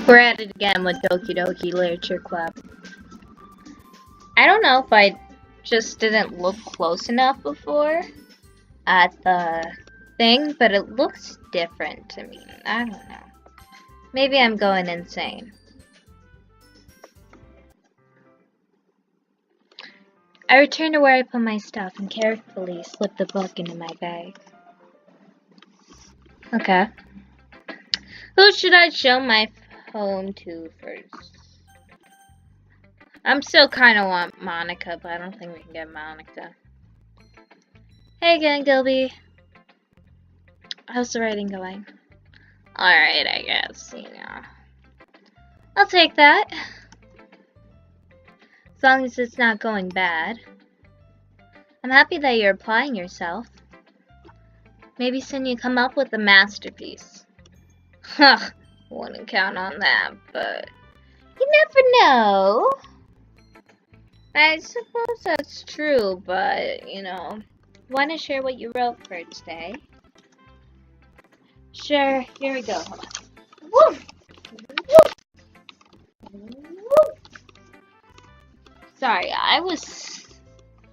We're at it again with Doki Doki Literature Club. I don't know if I just didn't look close enough before at the thing, but it looks different to me. I don't know. Maybe I'm going insane. I return to where I put my stuff and carefully slip the book into my bag. Okay. Who should I show my phone to first? I'm still kind of want Monica, but I don't think we can get Monica. Hey again, Gilby. How's the writing going? Alright, I guess, I'll take that. As long as it's not going bad. I'm happy that you're applying yourself. Maybe soon you come up with a masterpiece. Huh, wouldn't count on that, but you never know. I suppose that's true, but, want to share what you wrote for today? Sure, here we go. Hold on. Woo! Woo! Woo! Sorry,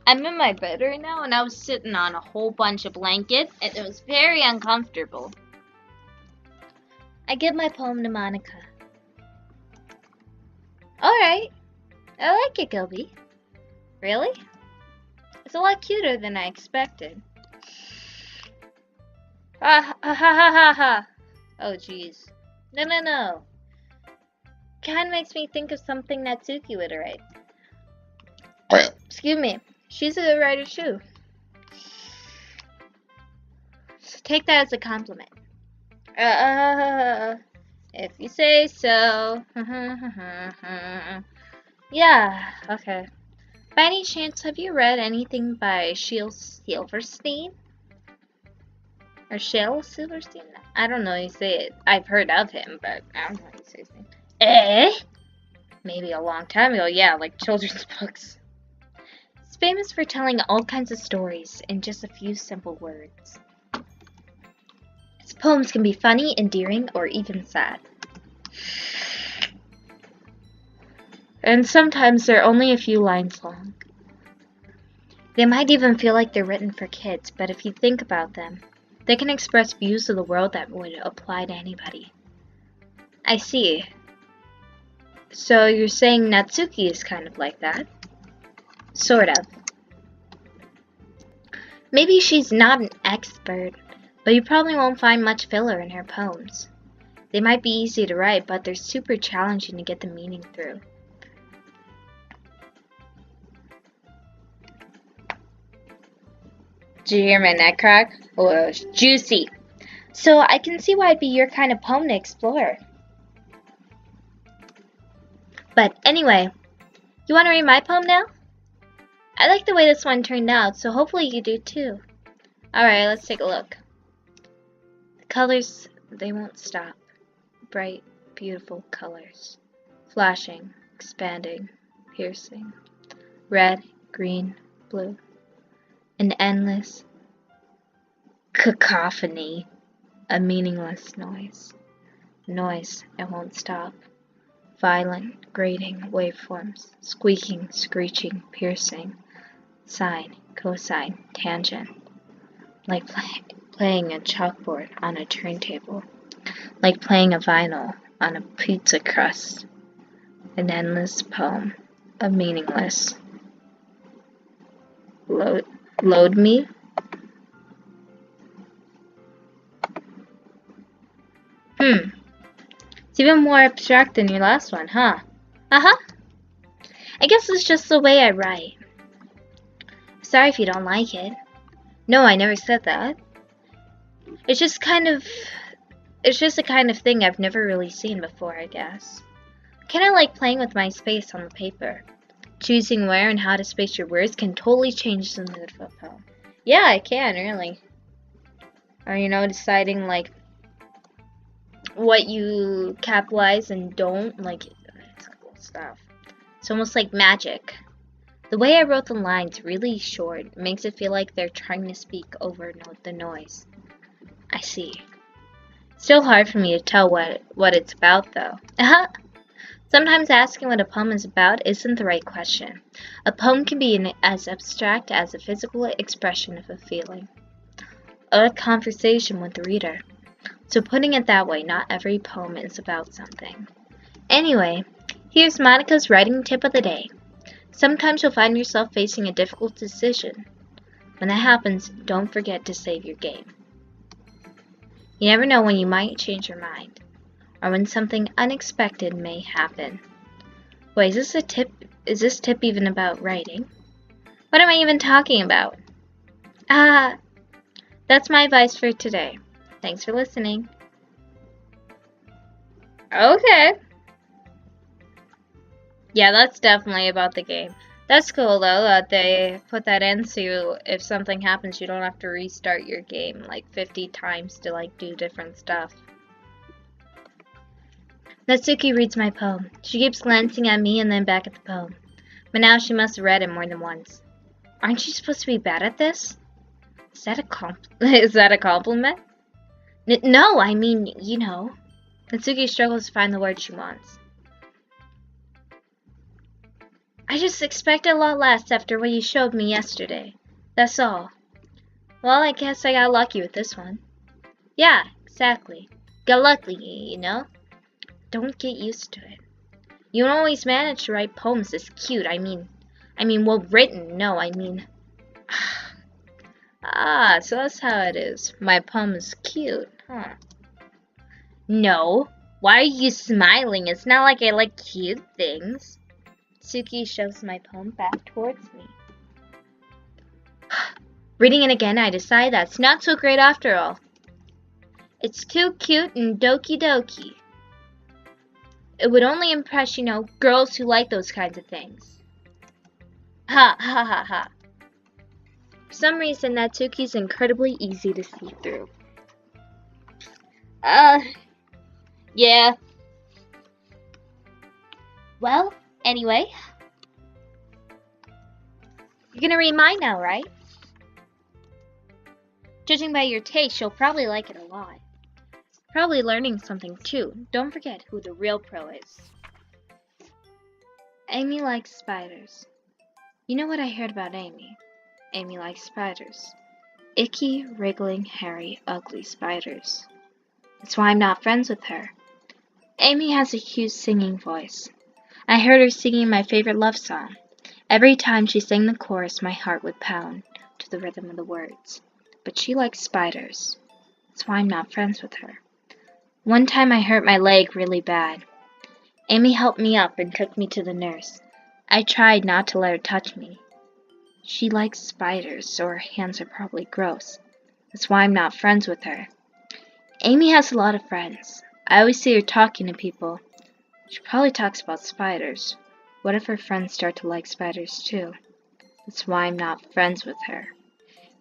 I'm in my bed right now, and I was sitting on a whole bunch of blankets, and it was very uncomfortable. I give my poem to Monica. Alright, I like it, Gilby. Really? It's a lot cuter than I expected. Ha ha ha ha ha ha. Oh jeez. No. Kinda makes me think of something Natsuki would write. Excuse me. She's a good writer too. So take that as a compliment. If you say so. Yeah, okay. By any chance, have you read anything by Shel Silverstein? Or Shel Silverstein? I don't know how you say it. I've heard of him, but I don't know how you say his name. Maybe a long time ago, yeah, like children's books. He's famous for telling all kinds of stories in just a few simple words. His poems can be funny, endearing, or even sad. And sometimes they're only a few lines long. They might even feel like they're written for kids, but if you think about them, they can express views of the world that would apply to anybody. I see. So you're saying Natsuki is kind of like that? Sort of. Maybe she's not an expert, but you probably won't find much filler in her poems. They might be easy to write, but they're super challenging to get the meaning through. Did you hear my neck crack? Oh, it was juicy. So I can see why it'd be your kind of poem to explore. But anyway, you want to read my poem now? I like the way this one turned out, so hopefully you do too. Alright, let's take a look. The colors, they won't stop. Bright, beautiful colors. Flashing, expanding, piercing. Red, green, blue. An endless cacophony, a meaningless noise. Noise, it won't stop. Violent, grating waveforms, squeaking, screeching, piercing. Sine, cosine, tangent. Like playing a chalkboard on a turntable. Like playing a vinyl on a pizza crust. An endless poem, a meaningless. Load me? It's even more abstract than your last one, huh? I guess it's just the way I write. Sorry if you don't like it. No, I never said that. It's just the kind of thing I've never really seen before, I guess. Kinda like playing with my space on the paper. Choosing where and how to space your words can totally change the mood of a poem. Yeah, it can, really. Or, deciding, like, what you capitalize and don't. Like, it's cool stuff. It's almost like magic. The way I wrote the lines really short makes it feel like they're trying to speak over the noise. I see. Still hard for me to tell what it's about, though. Sometimes asking what a poem is about isn't the right question. A poem can be as abstract as a physical expression of a feeling, a conversation with the reader. So putting it that way, not every poem is about something. Anyway, here's Monica's writing tip of the day. Sometimes you'll find yourself facing a difficult decision. When that happens, don't forget to save your game. You never know when you might change your mind, or when something unexpected may happen. Wait, is this a tip? Is this tip even about writing? What am I even talking about? That's my advice for today. Thanks for listening. Okay. Yeah, that's definitely about the game. That's cool though that they put that in so if something happens you don't have to restart your game like 50 times to like do different stuff. Natsuki reads my poem. She keeps glancing at me and then back at the poem. But now she must have read it more than once. Aren't you supposed to be bad at this? Is that a compliment? No, I mean, you know. Natsuki struggles to find the word she wants. I just expected a lot less after what you showed me yesterday. That's all. Well, I guess I got lucky with this one. Yeah, exactly. Got lucky, you know? Don't get used to it. You don't always manage to write poems this cute. I mean, well written. No, I mean... so that's how it is. My poem is cute, huh? No. Why are you smiling? It's not like I like cute things. Suki shoves my poem back towards me. Reading it again, I decide that's not so great after all. It's too cute and Doki Doki. It would only impress, you know, girls who like those kinds of things. Ha ha ha ha. For some reason, Natsuki's incredibly easy to see through. Yeah. Well, anyway. You're gonna read mine now, right? Judging by your taste, you'll probably like it a lot. Probably learning something too. Don't forget who the real pro is. Amy likes spiders. You know what I heard about Amy? Amy likes spiders. Icky, wriggling, hairy, ugly spiders. That's why I'm not friends with her. Amy has a cute singing voice. I heard her singing my favorite love song. Every time she sang the chorus, my heart would pound to the rhythm of the words. But she likes spiders. That's why I'm not friends with her. One time I hurt my leg really bad. Amy helped me up and took me to the nurse. I tried not to let her touch me. She likes spiders, so her hands are probably gross. That's why I'm not friends with her. Amy has a lot of friends. I always see her talking to people. She probably talks about spiders. What if her friends start to like spiders too? That's why I'm not friends with her.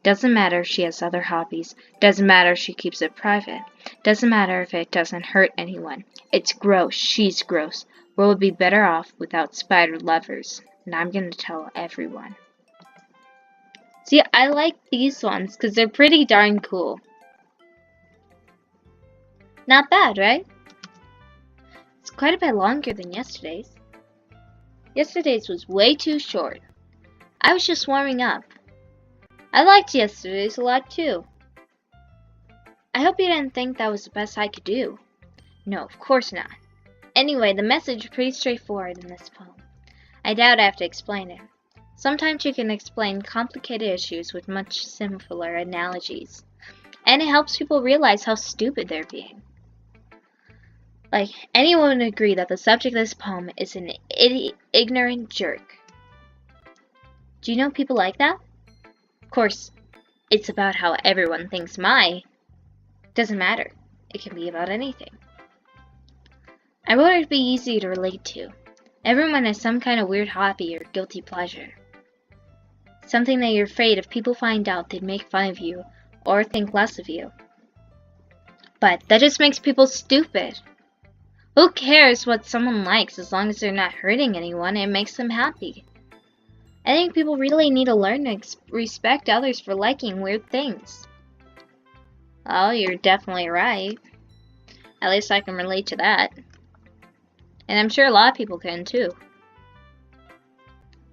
Doesn't matter if she has other hobbies. Doesn't matter if she keeps it private. Doesn't matter if it doesn't hurt anyone. It's gross. She's gross. We would be better off without spider lovers. And I'm going to tell everyone. See, I like these ones because they're pretty darn cool. Not bad, right? It's quite a bit longer than yesterday's. Yesterday's was way too short. I was just warming up. I liked yesterday's a lot too. I hope you didn't think that was the best I could do. No, of course not. Anyway, the message is pretty straightforward in this poem. I doubt I have to explain it. Sometimes you can explain complicated issues with much simpler analogies. And it helps people realize how stupid they're being. Like, anyone would agree that the subject of this poem is an ignorant jerk. Do you know people like that? Of course, it's about how everyone thinks doesn't matter. It can be about anything. I wrote it to be easy to relate to. Everyone has some kind of weird hobby or guilty pleasure. Something that you're afraid if people find out they'd make fun of you or think less of you. But that just makes people stupid. Who cares what someone likes as long as they're not hurting anyone and it makes them happy? I think people really need to learn to respect others for liking weird things. Oh, you're definitely right. At least I can relate to that. And I'm sure a lot of people can too.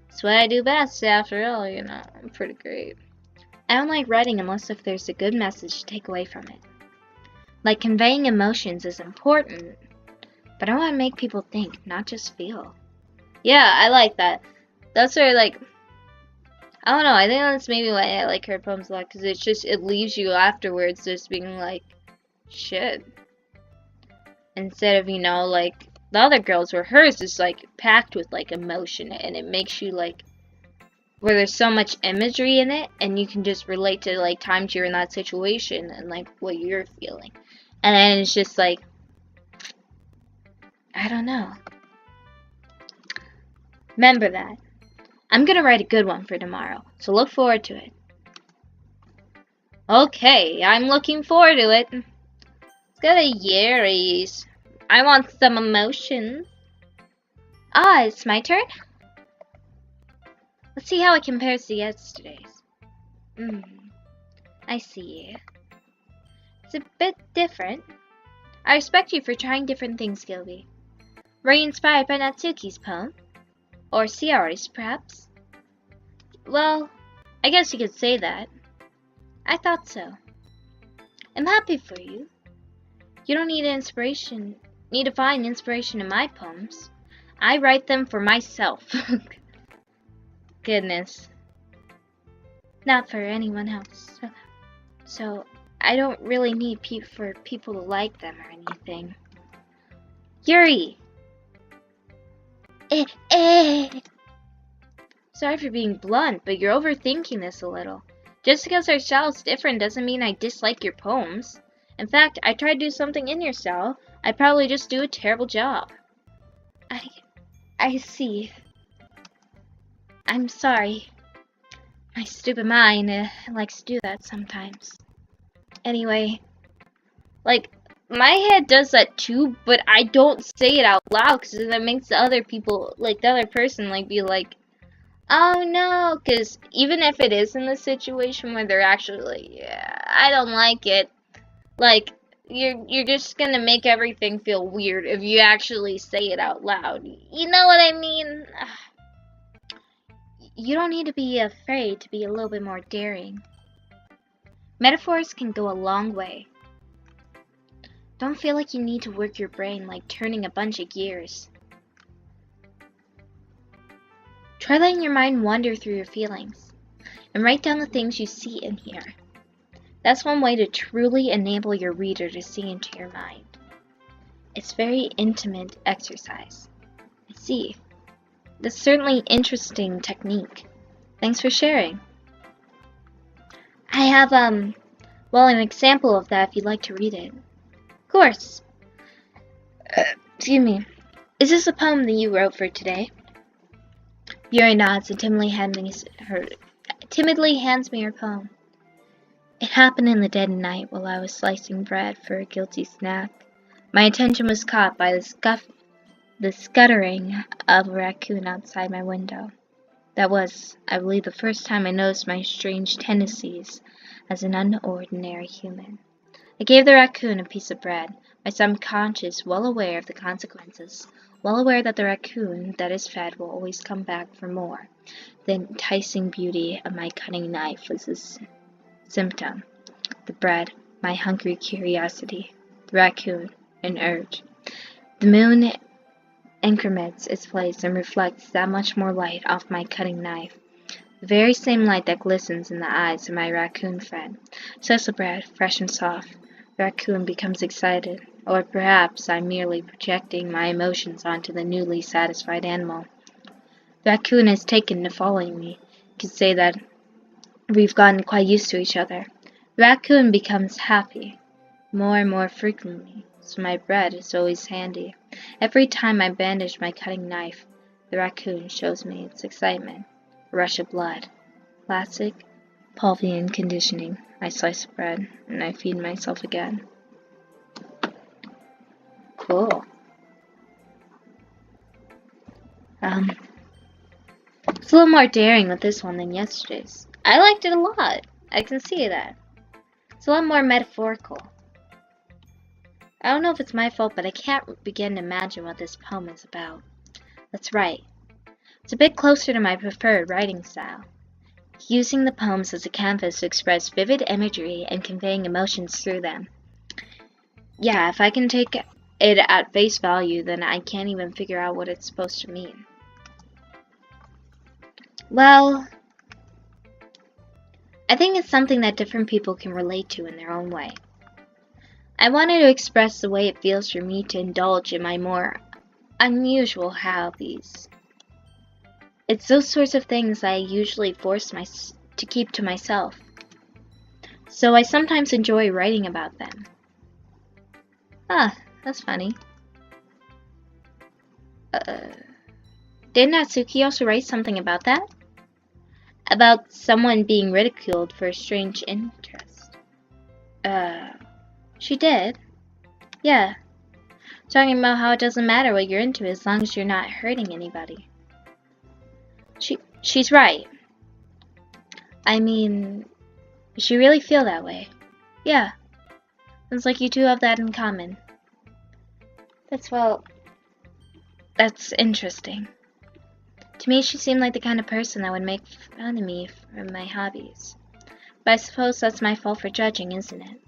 It's what I do best, after all, you know. I'm pretty great. I don't like writing unless if there's a good message to take away from it. Like, conveying emotions is important, but I want to make people think, not just feel. Yeah, I like that. That's sort of like, I don't know, I think that's maybe why I like her poems a lot, because it leaves you afterwards just being like, shit. Instead of, you know, like, the other girls where hers is like packed with like emotion, and it makes you like, where there's so much imagery in it, and you can just relate to like times you're in that situation and like what you're feeling. And then it's just like, I don't know. Remember that. I'm gonna write a good one for tomorrow, so look forward to it. Okay, I'm looking forward to it. Let's go to Yuri's. I want some emotion. Ah, it's my turn? Let's see how it compares to yesterday's. I see. It's a bit different. I respect you for trying different things, Gilby. Were you inspired by Natsuki's poem? Or Ciara's, perhaps? Well, I guess you could say that. I thought so. I'm happy for you. You don't need to find inspiration in my poems. I write them for myself. Goodness. Not for anyone else. So I don't really need for people to like them or anything. Yuri! Sorry for being blunt, but you're overthinking this a little. Just because our style is different doesn't mean I dislike your poems. In fact, I try to do something in your style. I'd probably just do a terrible job. I see. I'm sorry. My stupid mind likes to do that sometimes. Anyway, like, my head does that too, but I don't say it out loud because that makes the other people, like, the other person, like, be like, oh no, because even if it is in the situation where they're actually like, yeah, I don't like it, like, you're just gonna make everything feel weird if you actually say it out loud. You know what I mean? You don't need to be afraid to be a little bit more daring. Metaphors can go a long way. Don't feel like you need to work your brain like turning a bunch of gears. Try letting your mind wander through your feelings, and write down the things you see and hear. That's one way to truly enable your reader to see into your mind. It's very intimate exercise. I see. That's certainly interesting technique. Thanks for sharing. I have, well, an example of that if you'd like to read it. Of course. Excuse me. Is this a poem that you wrote for today? Yuri nods and timidly hands me her poem. It happened in the dead of night while I was slicing bread for a guilty snack. My attention was caught by the scuttering of a raccoon outside my window. That was, I believe, the first time I noticed my strange tendencies as an unordinary human. I gave the raccoon a piece of bread, my subconscious well aware of the consequences, well aware that the raccoon that is fed will always come back for more. The enticing beauty of my cutting knife was this symptom. The bread, my hungry curiosity. The raccoon, an urge. The moon increments its place and reflects that much more light off my cutting knife. The very same light that glistens in the eyes of my raccoon friend. Sets the bread, fresh and soft. The raccoon becomes excited, or perhaps I'm merely projecting my emotions onto the newly satisfied animal. The raccoon has taken to following me. You could say that we've gotten quite used to each other. The raccoon becomes happy, more and more frequently, so my bread is always handy. Every time I bandage my cutting knife, the raccoon shows me its excitement. A rush of blood. Classic Pavlovian conditioning. I slice bread, and I feed myself again. Cool. It's a little more daring with this one than yesterday's. I liked it a lot. I can see that. It's a lot more metaphorical. I don't know if it's my fault, but I can't begin to imagine what this poem is about. Let's write. It's a bit closer to my preferred writing style, using the poems as a canvas to express vivid imagery and conveying emotions through them. Yeah, if I can take it at face value, then I can't even figure out what it's supposed to mean. Well, I think it's something that different people can relate to in their own way. I wanted to express the way it feels for me to indulge in my more unusual hobbies. It's those sorts of things I usually force to keep to myself, so I sometimes enjoy writing about them. Ah, that's funny. Didn't Natsuki also write something about that? About someone being ridiculed for a strange interest. She did? Yeah. Talking about how it doesn't matter what you're into as long as you're not hurting anybody. She's right. I mean, does you really feel that way? Yeah. Sounds like you two have that in common. That's interesting. To me, she seemed like the kind of person that would make fun of me for my hobbies. But I suppose that's my fault for judging, isn't it?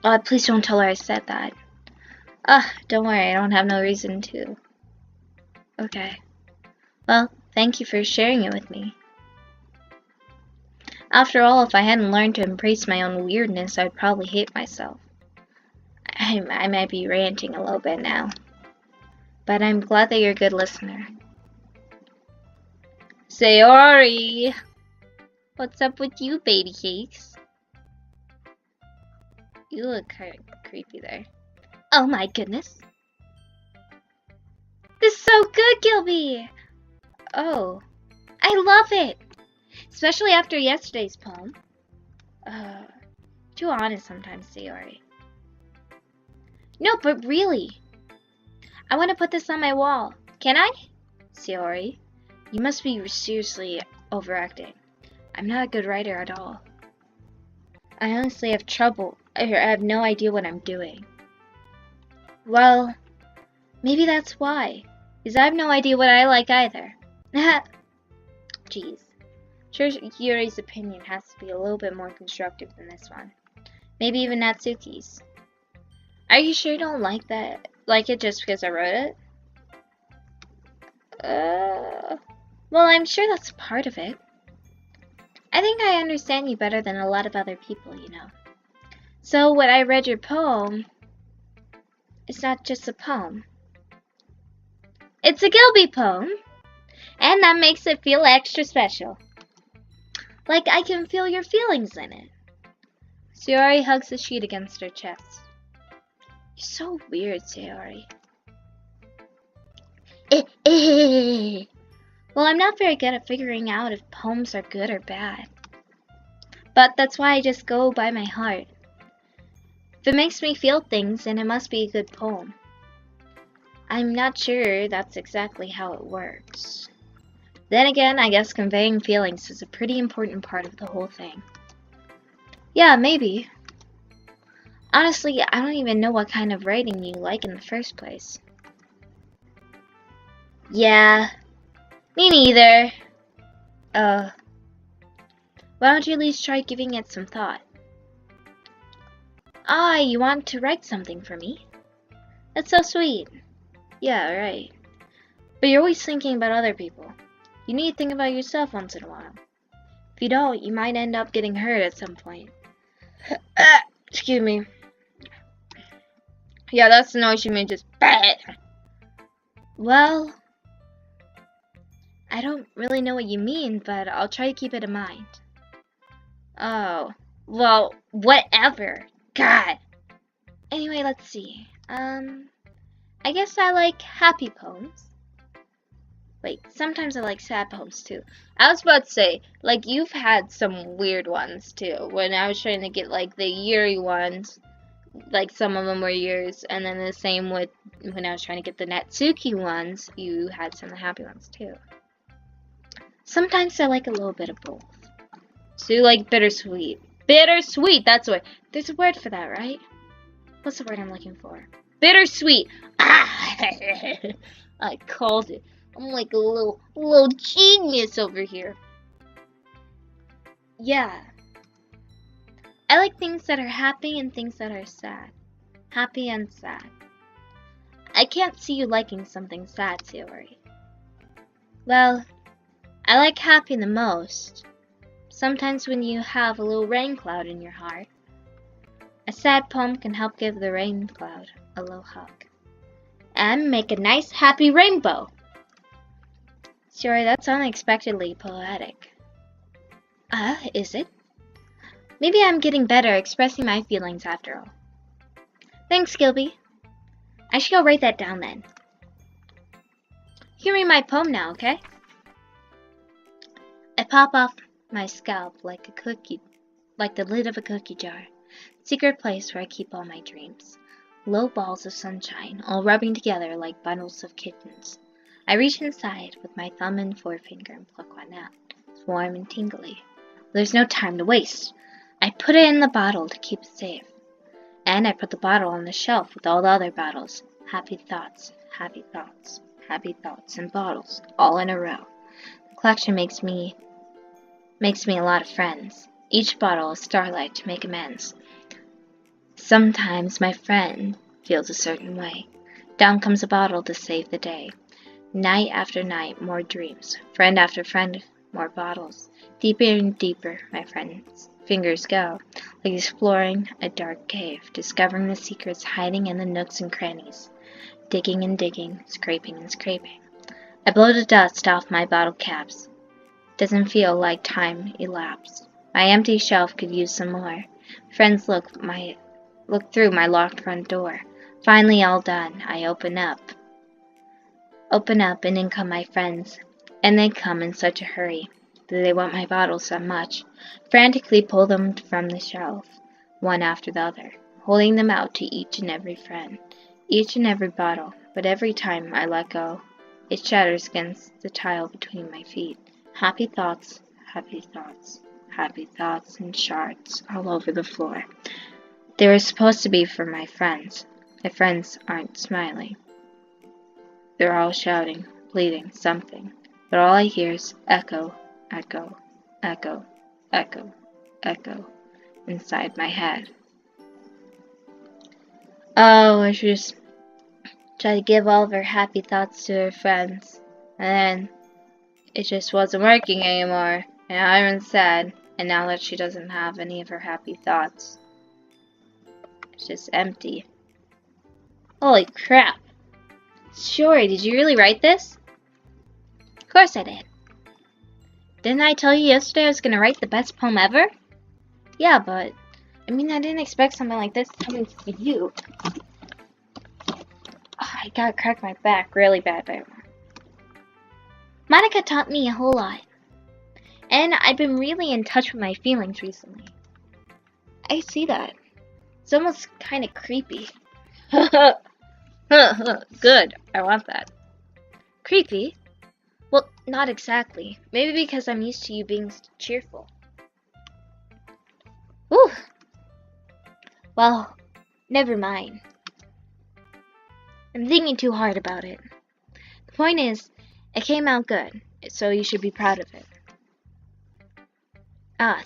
Oh, please don't tell her I said that. Don't worry, I don't have no reason to. Okay. Well, thank you for sharing it with me. After all, if I hadn't learned to embrace my own weirdness, I'd probably hate myself. I might be ranting a little bit now. But I'm glad that you're a good listener. Sayori! What's up with you, baby cakes? You look kind of creepy there. Oh my goodness. This is so good, Gilby! Oh, I love it! Especially after yesterday's poem. Too honest sometimes, Sayori. No, but really. I want to put this on my wall. Can I? Sayori, you must be seriously overacting. I'm not a good writer at all. I honestly have trouble. I have no idea what I'm doing. Well, maybe that's why. Because I have no idea what I like either. Jeez. Sure, Yuri's opinion has to be a little bit more constructive than this one. Maybe even Natsuki's. Are you sure you don't like it just because I wrote it? Well, I'm sure that's part of it. I think I understand you better than a lot of other people, you know. So when I read your poem, it's not just a poem. It's a Gilby poem, and that makes it feel extra special. Like I can feel your feelings in it. Sayori hugs the sheet against her chest. You're so weird, Sayori. Well, I'm not very good at figuring out if poems are good or bad. But that's why I just go by my heart. If it makes me feel things, then it must be a good poem. I'm not sure that's exactly how it works. Then again, I guess conveying feelings is a pretty important part of the whole thing. Yeah, maybe. Honestly, I don't even know what kind of writing you like in the first place. Yeah, me neither. Why don't you at least try giving it some thought? Ah, you want to write something for me? That's so sweet. Yeah, right. But you're always thinking about other people. You need to think about yourself once in a while. If you don't, you might end up getting hurt at some point. Excuse me. Yeah, that's the noise you made, just bad. Well, I don't really know what you mean, but I'll try to keep it in mind. Oh, well, whatever. God. Anyway, let's see. I guess I like happy poems. Wait, sometimes I like sad poems too. I was about to say, like, you've had some weird ones too. When I was trying to get, like, the Yuri ones, like, some of them were yours. And then the same with when I was trying to get the Natsuki ones, you had some of the happy ones too. Sometimes I like a little bit of both. So you like bittersweet. Bittersweet, that's what. There's a word for that, right? What's the word I'm looking for? Bittersweet. Ah, I called it. I'm like a little genius over here. Yeah. I like things that are happy and things that are sad. Happy and sad. I can't see you liking something sad, Sayori. Well, I like happy the most. Sometimes when you have a little rain cloud in your heart, a sad poem can help give the rain cloud a little hug. And make a nice happy rainbow. Sayori, that's unexpectedly poetic. Is it? Maybe I'm getting better at expressing my feelings after all. Thanks, Gilby. I should go write that down then. Hear me my poem now, okay? I pop off my scalp like the lid of a cookie jar. Secret place where I keep all my dreams. Low balls of sunshine, all rubbing together like bundles of kittens. I reach inside with my thumb and forefinger and pluck one out. It's warm and tingly. There's no time to waste. I put it in the bottle to keep it safe. And I put the bottle on the shelf with all the other bottles. Happy thoughts, happy thoughts, happy thoughts, and bottles, all in a row. The collection makes me a lot of friends. Each bottle is starlight to make amends. Sometimes my friend feels a certain way. Down comes a bottle to save the day. Night after night, more dreams. Friend after friend, more bottles. Deeper and deeper, my friend's fingers go, like exploring a dark cave, discovering the secrets hiding in the nooks and crannies. Digging and digging, scraping and scraping. I blow the dust off my bottle caps. Doesn't feel like time elapsed. My empty shelf could use some more. Friends look through my locked front door. Finally all done, I open up, and in come my friends. And they come in such a hurry. They want my bottles so much. Frantically pull them from the shelf, one after the other, holding them out to each and every friend, each and every bottle. But every time I let go, it shatters against the tile between my feet. Happy thoughts, happy thoughts, happy thoughts, and shards all over the floor. They were supposed to be for my friends. My friends aren't smiling. They're all shouting, pleading, something. But all I hear is echo, echo, echo, echo, echo inside my head. Oh, I should just try to give all of her happy thoughts to her friends. And then it just wasn't working anymore. And I'm sad. And now that she doesn't have any of her happy thoughts, it's just empty. Holy crap. Sayori, did you really write this? Of course I did. Didn't I tell you yesterday I was gonna write the best poem ever? Yeah, but I didn't expect something like this coming from you. Oh, I gotta crack my back really bad right now. Monica taught me a whole lot. And I've been really in touch with my feelings recently. I see that. It's almost kind of creepy. Good, I want that. Creepy? Well, not exactly. Maybe because I'm used to you being cheerful. Whew. Well, never mind. I'm thinking too hard about it. The point is, it came out good, so you should be proud of it.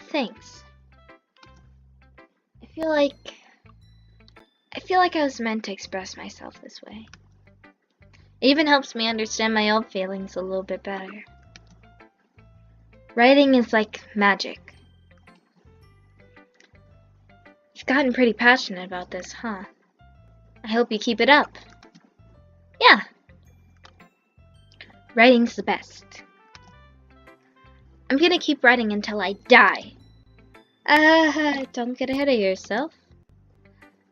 Thanks. I feel like I was meant to express myself this way. It even helps me understand my own feelings a little bit better. Writing is like magic. You've gotten pretty passionate about this, huh? I hope you keep it up. Yeah. Writing's the best. I'm gonna keep writing until I die. Don't get ahead of yourself.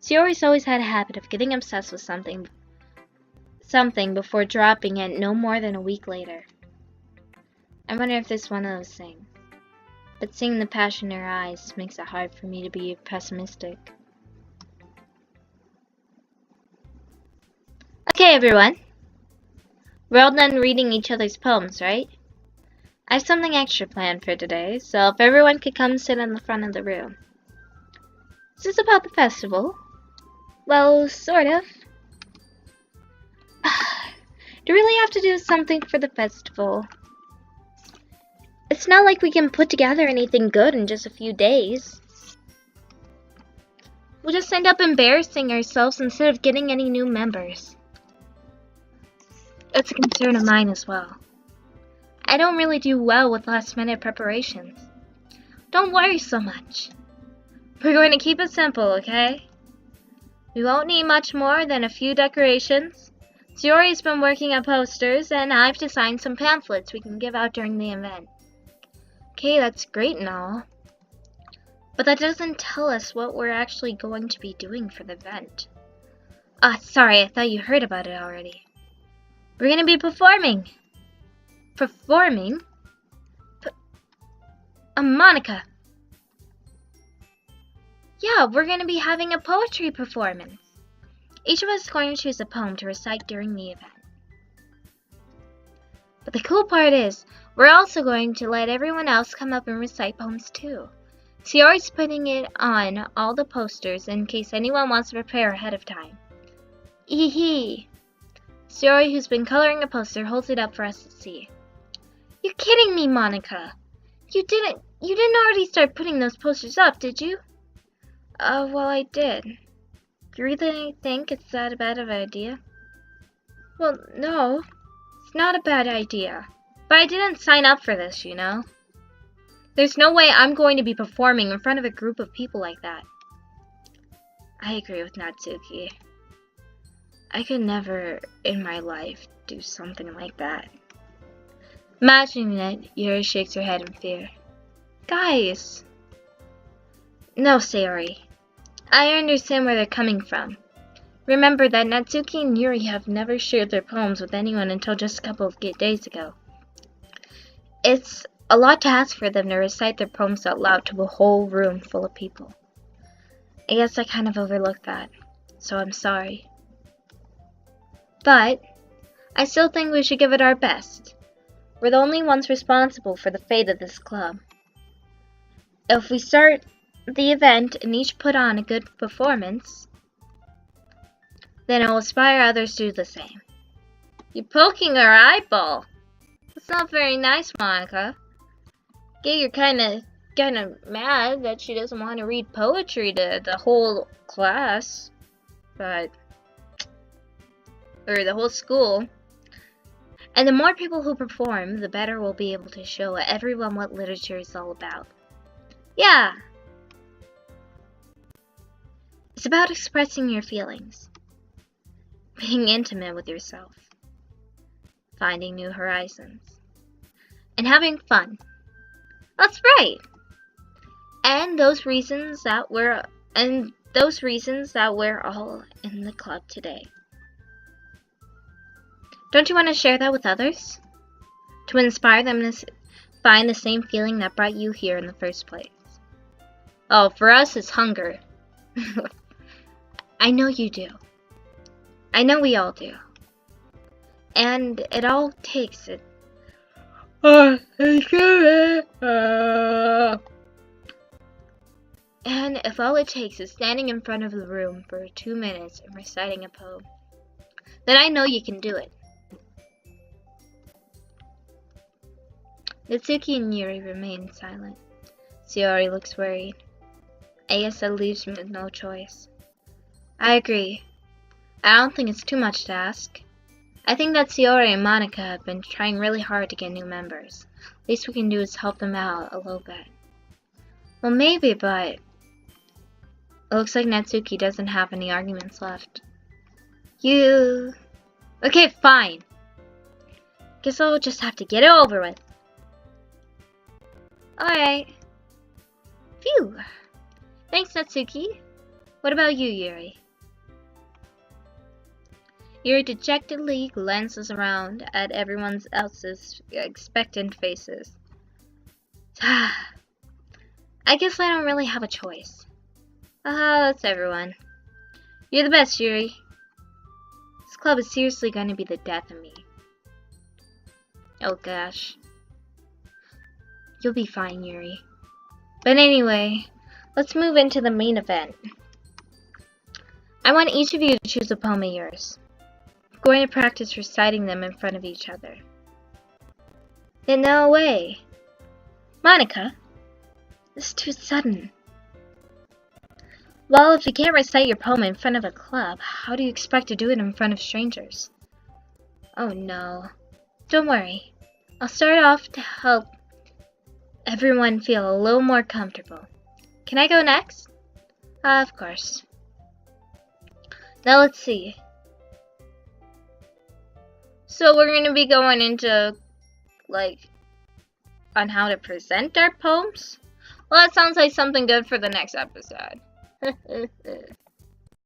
Sayori's always had a habit of getting obsessed with something before dropping it no more than a week later. I wonder if this is one of those things. But seeing the passion in her eyes makes it hard for me to be pessimistic. Okay, everyone. We're all done reading each other's poems, right? I have something extra planned for today, so if everyone could come sit in the front of the room. This is about the festival. Well, sort of. Do we really have to do something for the festival? It's not like we can put together anything good in just a few days. We'll just end up embarrassing ourselves instead of getting any new members. It's a concern of mine as well. I don't really do well with last-minute preparations. Don't worry so much. We're going to keep it simple, okay? We won't need much more than a few decorations. Sayori's been working on posters, and I've designed some pamphlets we can give out during the event. Okay, that's great and all. But that doesn't tell us what we're actually going to be doing for the event. Sorry, I thought you heard about it already. We're gonna be performing. Performing? Monica. Yeah, we're gonna be having a poetry performance. Each of us is going to choose a poem to recite during the event. But the cool part is, we're also going to let everyone else come up and recite poems too. Sayori's putting it on all the posters in case anyone wants to prepare ahead of time. Hee. Sayori, who's been coloring a poster, holds it up for us to see. You're kidding me, Monica. You didn't already start putting those posters up, did you? Well, I did. Do you really think it's that bad of an idea? Well, no. It's not a bad idea. But I didn't sign up for this, you know? There's no way I'm going to be performing in front of a group of people like that. I agree with Natsuki. I could never in my life do something like that. Imagining it, Yuri shakes her head in fear. Guys! No, Sayori. I understand where they're coming from. Remember that Natsuki and Yuri have never shared their poems with anyone until just a couple of days ago. It's a lot to ask for them to recite their poems out loud to a whole room full of people. I guess I kind of overlooked that, so I'm sorry. But I still think we should give it our best. We're the only ones responsible for the fate of this club. If we start the event and each put on a good performance, then it will inspire others to do the same. You're poking her eyeball. That's not very nice, Monica. Okay, you're kind of mad that she doesn't want to read poetry to the whole class, or the whole school. And the more people who perform, the better we'll be able to show everyone what literature is all about. Yeah! It's about expressing your feelings, being intimate with yourself, finding new horizons, and having fun. That's right! And those reasons that we're all in the club today. Don't you want to share that with others? To inspire them to find the same feeling that brought you here in the first place. Oh, for us it's hunger. I know you do. I know we all do. And it all takes it. And if all it takes is standing in front of the room for 2 minutes and reciting a poem, then I know you can do it. Natsuki and Yuri remain silent. Sayori looks worried. I guess that leaves me with no choice. I agree. I don't think it's too much to ask. I think that Sayori and Monica have been trying really hard to get new members. Least we can do is help them out a little bit. Well, maybe, but it looks like Natsuki doesn't have any arguments left. Okay, fine. Guess I'll just have to get it over with. Alright. Phew. Thanks, Natsuki. What about you, Yuri? Yuri dejectedly glances around at everyone else's expectant faces. I guess I don't really have a choice. That's everyone. You're the best, Yuri. This club is seriously going to be the death of me. Oh gosh. You'll be fine, Yuri. But anyway, let's move into the main event. I want each of you to choose a poem of yours. We're going to practice reciting them in front of each other. No way. Monica, this is too sudden. Well, if you can't recite your poem in front of a club, how do you expect to do it in front of strangers? Oh no. Don't worry. I'll start off to help everyone feel a little more comfortable. Can I go next? Of course. Now let's see. So we're going to be going into, on how to present our poems? Well, that sounds like something good for the next episode.